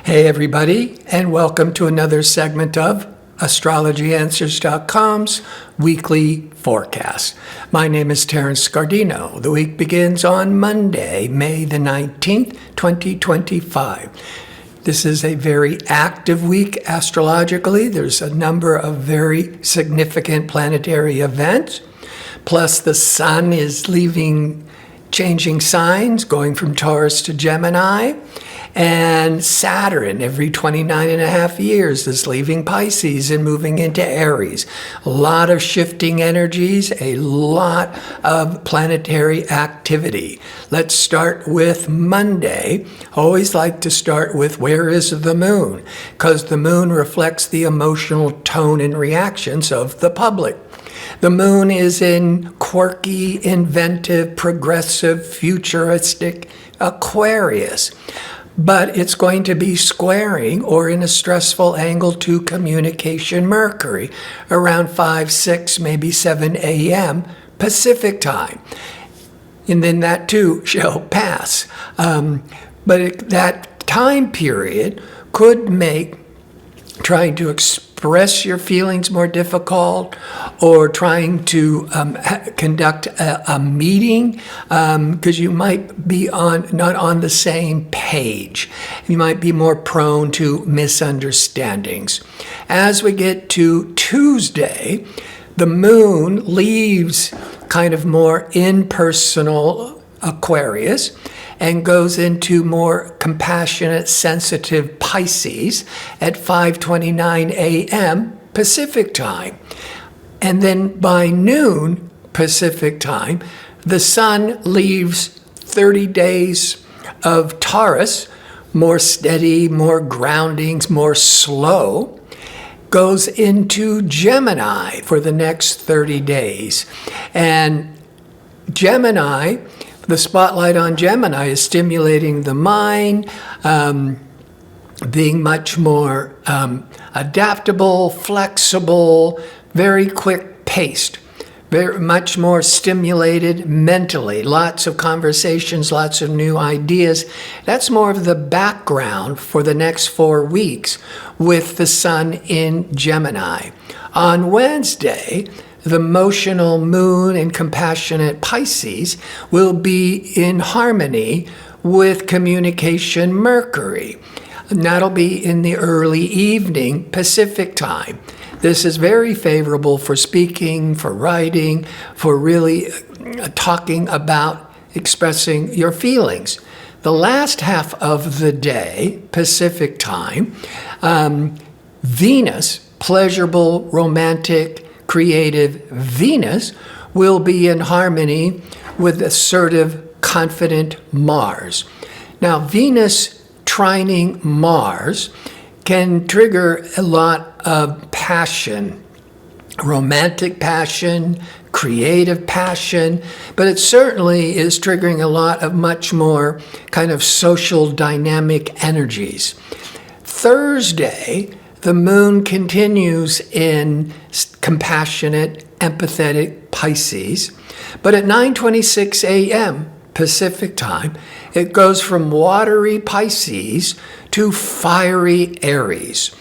Hey everybody, and welcome to another segment of AstrologyAnswers.com's weekly forecast. My name is Terence. The week begins on Monday, May the 19th, 2025. This is a very active week astrologically. There's a number of very significant planetary events. Plus the sun is changing signs, going from Taurus to Gemini. And Saturn, every 29 and a half years, is leaving Pisces and moving into Aries. A lot of shifting energies, a lot of planetary activity. Let's start with Monday. Always like to start with where is the moon? Because the moon reflects the emotional tone and reactions of the public. The moon is in quirky, inventive, progressive, futuristic Aquarius. But it's going to be squaring or in a stressful angle to communication Mercury around 5, 6, maybe 7 a.m. Pacific time. And then that too shall pass. But that time period could make trying to express your feelings more difficult, or trying to conduct a meeting, because you might be not on the same page. You might be more prone to misunderstandings. As we get to Tuesday, the moon leaves kind of more impersonal Aquarius and goes into more compassionate, sensitive Pisces at 5:29 a.m. Pacific time. And then by noon Pacific time, the sun leaves 30 days of Taurus, more steady, more groundings, more slow, goes into Gemini for the next 30 days. And Gemini, the spotlight on Gemini is stimulating the mind, being much more adaptable, flexible, very quick-paced, very much more stimulated mentally, lots of conversations, lots of new ideas. That's more of the background for the next 4 weeks with the sun in Gemini. On Wednesday, the emotional moon and compassionate Pisces will be in harmony with communication Mercury. And that'll be in the early evening Pacific time. This is very favorable for speaking, for writing, for really talking about expressing your feelings. The last half of the day, Pacific time, Venus, pleasurable, romantic, creative Venus, will be in harmony with assertive, confident Mars. Now, Venus trining Mars can trigger a lot of passion, romantic passion, creative passion, but it certainly is triggering a lot of much more kind of social dynamic energies. Thursday, the moon continues in compassionate, empathetic Pisces, but at 9:26 a.m. Pacific time, it goes from watery Pisces to fiery Aries.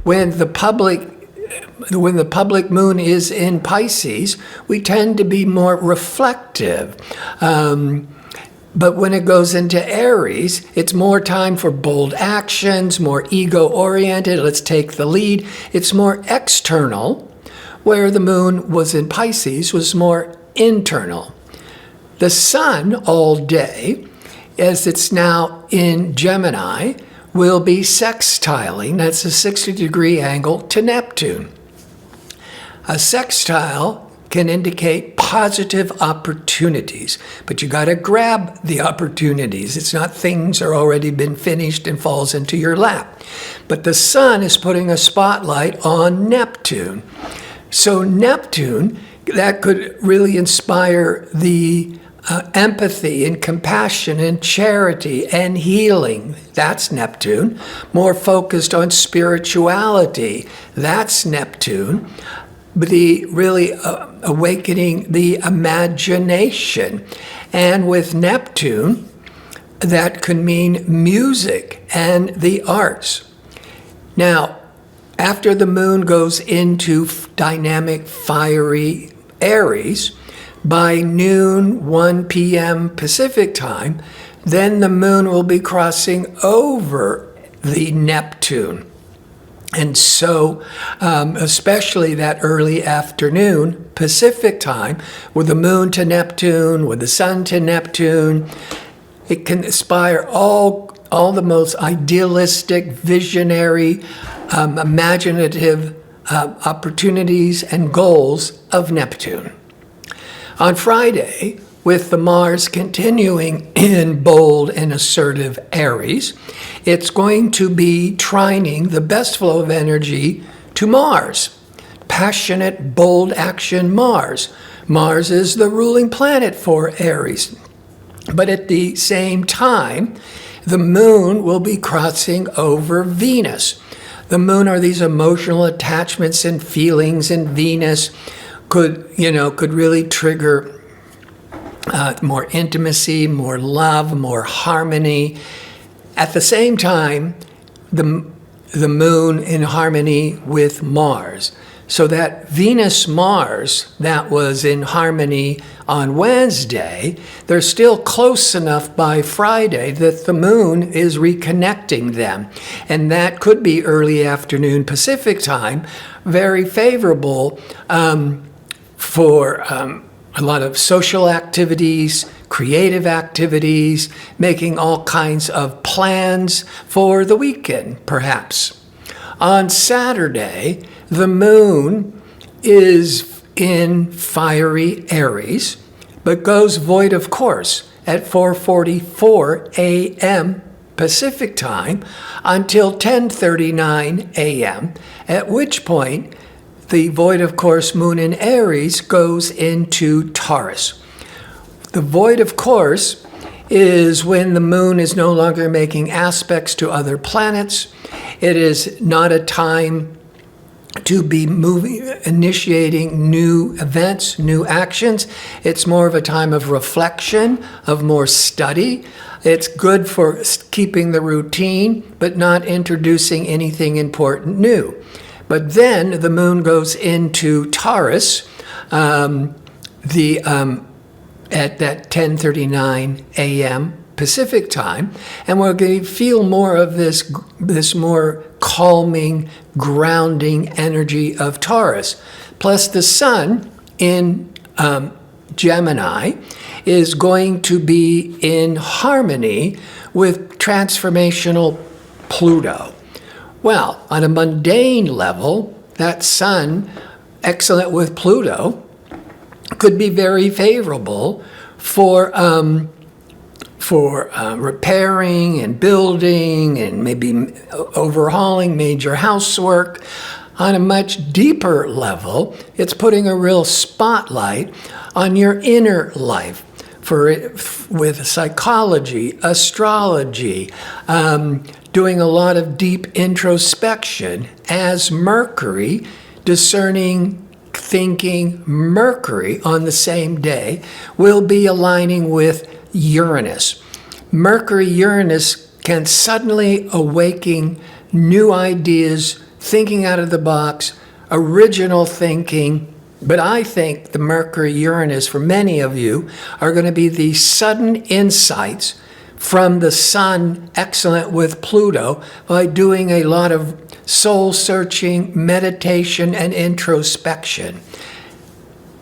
When the public moon is in Pisces, we tend to be more reflective. But when it goes into Aries, it's more time for bold actions, more ego-oriented, let's take the lead. It's more external, where the moon was in Pisces was more internal. The sun all day, as it's now in Gemini, will be sextiling. That's a 60-degree angle to Neptune. A sextile can indicate positive opportunities, but you got to grab the opportunities. It's not things are already been finished and falls into your lap. But the sun is putting a spotlight on Neptune. So Neptune, that could really inspire the empathy and compassion and charity and healing. That's Neptune. More focused on spirituality. That's Neptune. The really awakening the imagination. And with Neptune, that could mean music and the arts. Now, after the moon goes into dynamic, fiery Aries, by noon, 1 p.m. Pacific time, then the moon will be crossing over the Neptune. And so, especially that early afternoon Pacific time, with the moon to Neptune, with the sun to Neptune, it can inspire all the most idealistic, visionary, imaginative opportunities and goals of Neptune. On Friday, with the Mars continuing in bold and assertive Aries, it's going to be trining the best flow of energy to Mars. Passionate, bold action Mars. Mars is the ruling planet for Aries. But at the same time, the moon will be crossing over Venus. The moon are these emotional attachments and feelings, and Venus could really trigger more intimacy, more love, more harmony. At the same time, the moon in harmony with Mars. So that Venus-Mars that was in harmony on Wednesday, they're still close enough by Friday that the moon is reconnecting them. And that could be early afternoon Pacific time, very favorable for a lot of social activities, creative activities, making all kinds of plans for the weekend, perhaps. On Saturday, the moon is in fiery Aries, but goes void of course at 4:44 a.m. Pacific time until 10:39 a.m., at which point the void of course moon in Aries goes into Taurus. The void of course is when the moon is no longer making aspects to other planets. It is not a time to be initiating new events, new actions. It's more of a time of reflection, of more study. It's good for keeping the routine, but not introducing anything important new. But then the moon goes into Taurus at that 10:39 a.m. Pacific time, and we're going to feel more of this more calming, grounding energy of Taurus. Plus the sun in Gemini is going to be in harmony with transformational Pluto. Well, on a mundane level, that sun, excellent with Pluto, could be very favorable for repairing and building and maybe overhauling major housework. On a much deeper level, it's putting a real spotlight on your inner life with psychology, astrology, doing a lot of deep introspection as Mercury, discerning, thinking Mercury on the same day will be aligning with Uranus. Mercury-Uranus can suddenly awaken new ideas, thinking out of the box, original thinking. But I think the Mercury-Uranus, for many of you, are going to be the sudden insights from the sun, excellent with Pluto, by doing a lot of soul-searching, meditation, and introspection.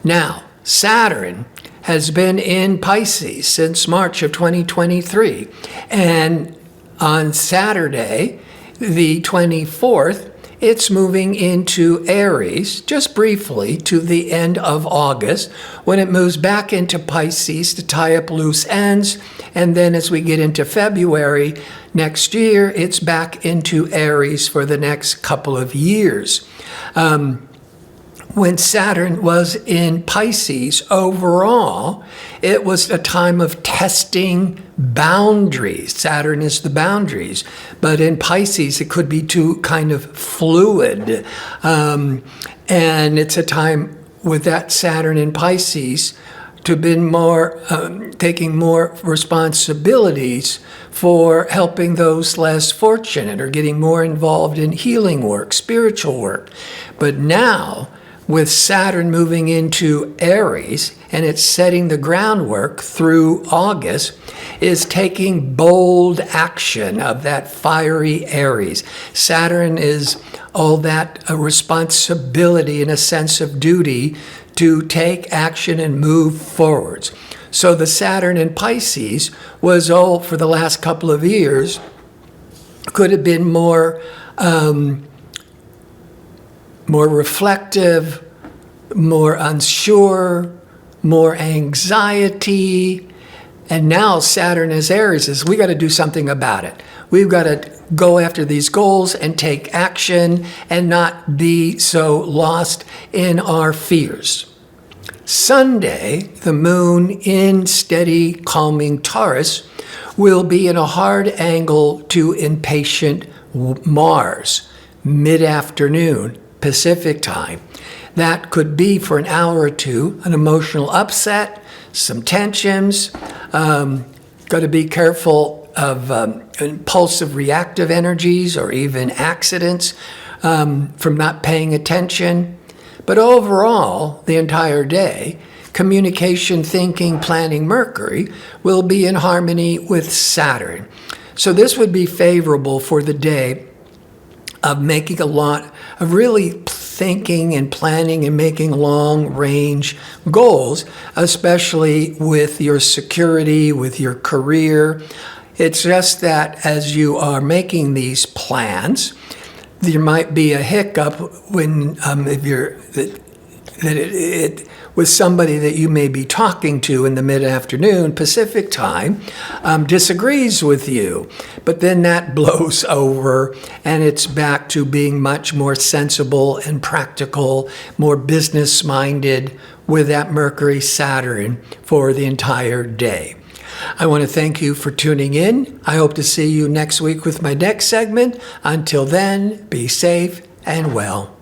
Now, Saturn has been in Pisces since March of 2023. And on Saturday, the 24th, it's moving into Aries, just briefly, to the end of August, when it moves back into Pisces to tie up loose ends. And then as we get into February next year, it's back into Aries for the next couple of years. When Saturn was in Pisces, overall, it was a time of testing boundaries. Saturn is the boundaries. But in Pisces, it could be too kind of fluid. And it's a time with that Saturn in Pisces to been more taking more responsibilities for helping those less fortunate or getting more involved in healing work, spiritual work. But now, with Saturn moving into Aries, and it's setting the groundwork through August, is taking bold action of that fiery Aries. Saturn is all that a responsibility and a sense of duty to take action and move forwards. So the Saturn in Pisces was all, for the last couple of years, could have been more reflective, more unsure, more anxiety. And now Saturn as Aries is, we got to do something about it. We've got to go after these goals and take action and not be so lost in our fears. Sunday, the moon in steady, calming Taurus will be in a hard angle to impatient Mars, mid-afternoon Pacific time. That could be for an hour or two an emotional upset, some tensions. Got to be careful of impulsive reactive energies or even accidents from not paying attention. But overall, the entire day, communication, thinking, planning Mercury will be in harmony with Saturn. So this would be favorable for the day of making a lot of really thinking and planning and making long-range goals, especially with your security, with your career. It's just that as you are making these plans, there might be a hiccup when if you're with somebody that you may be talking to in the mid-afternoon Pacific time disagrees with you. But then that blows over and it's back to being much more sensible and practical, more business-minded with that Mercury-Saturn for the entire day. I want to thank you for tuning in. I hope to see you next week with my next segment. Until then, be safe and well.